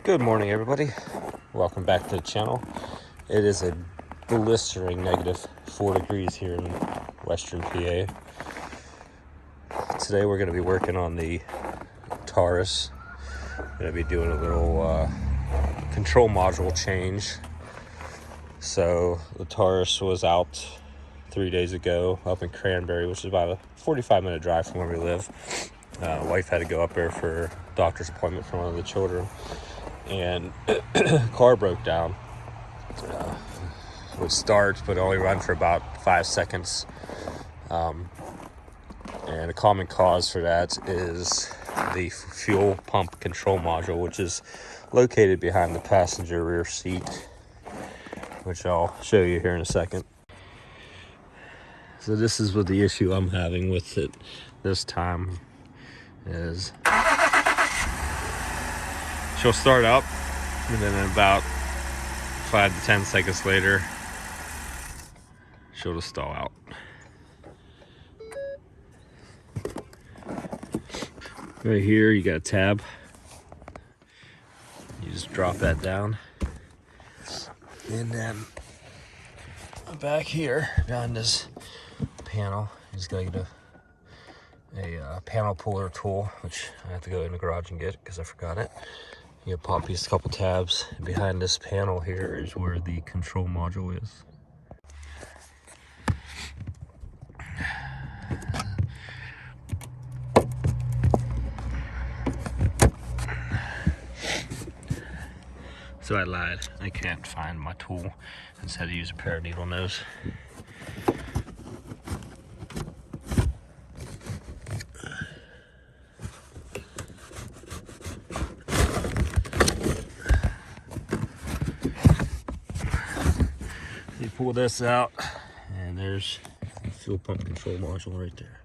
Good morning, everybody. Welcome back to the channel. It is a blistering -4 degrees here in western PA. Today we're going to be working on the Taurus. Going to be doing a little control module change. So the Taurus was out 3 days ago up in Cranberry, which is about a 45-minute drive from where we live. Wife had to go up there for a doctor's appointment for one of the children, and car broke down. Would start, but only run for about 5 seconds. And a common cause for that is the fuel pump control module, which is located behind the passenger rear seat, which I'll show you here in a second. So this is what the issue I'm having with it this time is. She'll start up, and then about 5 to 10 seconds later, she'll just stall out. Right here, you got a tab. You just drop that down. And then back here, behind this panel, you just gotta get a panel puller tool, which I have to go in the garage and get because I forgot it. You pop these couple tabs. Behind this panel here is where the control module is. So I lied. I can't find my tool. I just had to use a pair of needle nose. You pull this out, and there's the fuel pump control module right there.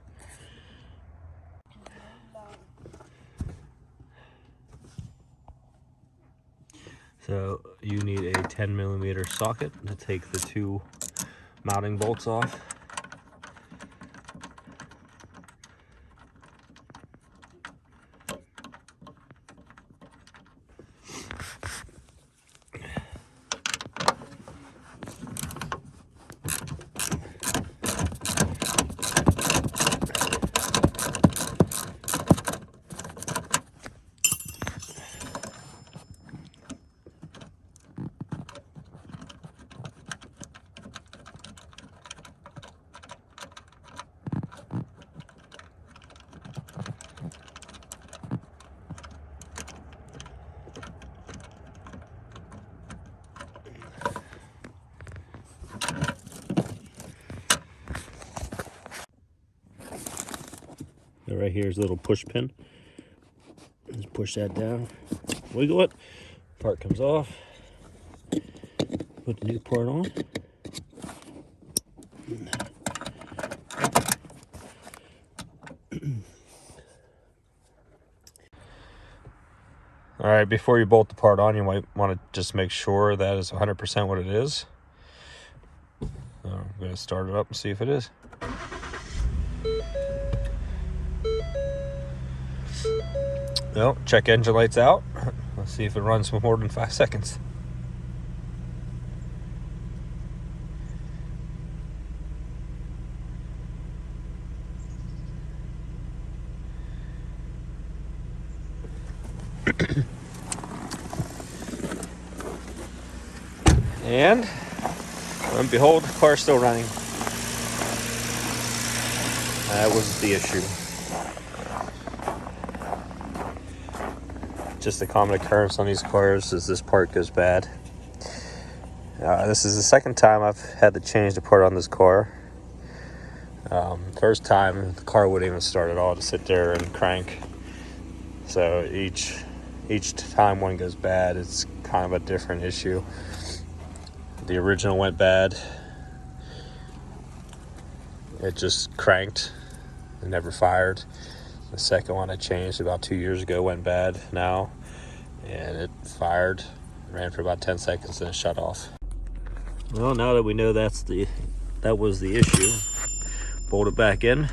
So you need a 10mm socket to take the two mounting bolts off. Right here is a little push pin. Just push that down, wiggle it, part comes off, put the new part on. All right, before you bolt the part on, you might want to just make sure that is 100% what it is. I'm going to start it up and see if it is. Well, check engine lights out. Let's see if it runs for more than 5 seconds. And lo and behold, the car's still running. That was the issue. Just a common occurrence on these cars is this part goes bad. This is the second time I've had to change the part on this car. First time, the car wouldn't even start at all, to sit there and crank. So each time one goes bad, it's kind of a different issue. The original went bad. It just cranked and never fired. The second one I changed about 2 years ago went bad now, and it fired, ran for about 10 seconds, and it shut off. Well, now that we know that was the issue, bolt it back in.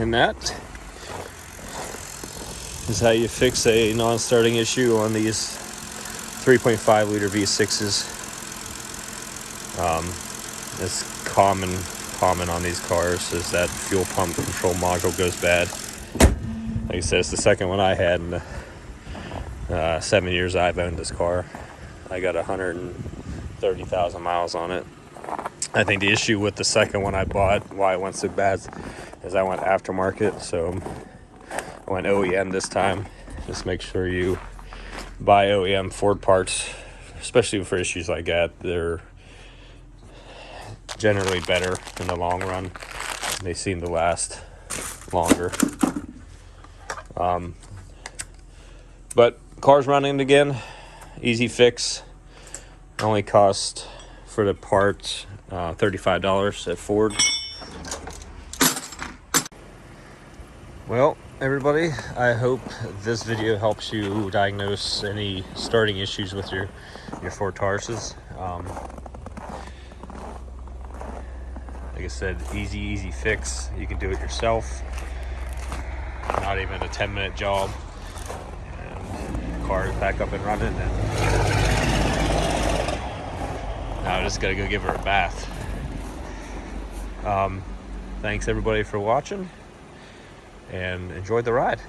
And that is how you fix a non-starting issue on these 3.5-liter V6s. It's common on these cars is that fuel pump control module goes bad. Like I said, it's the second one I had in the 7 years I've owned this car. I got 130,000 miles on it. I think the issue with the second one I bought, why it went so bad, is I went aftermarket, so I went OEM this time. Just make sure you buy OEM Ford parts, especially for issues like that. They're generally better in the long run. They seem to last longer. But car's running again. Easy fix. Only cost for the part $35 at Ford. Well, everybody, I hope this video helps you diagnose any starting issues with your Ford Tauruses. Like I said, easy fix. You can do it yourself. Not even a 10-minute job. And the car is back up and running. And now I just gotta go give her a bath. Thanks everybody for watching, and enjoy the ride.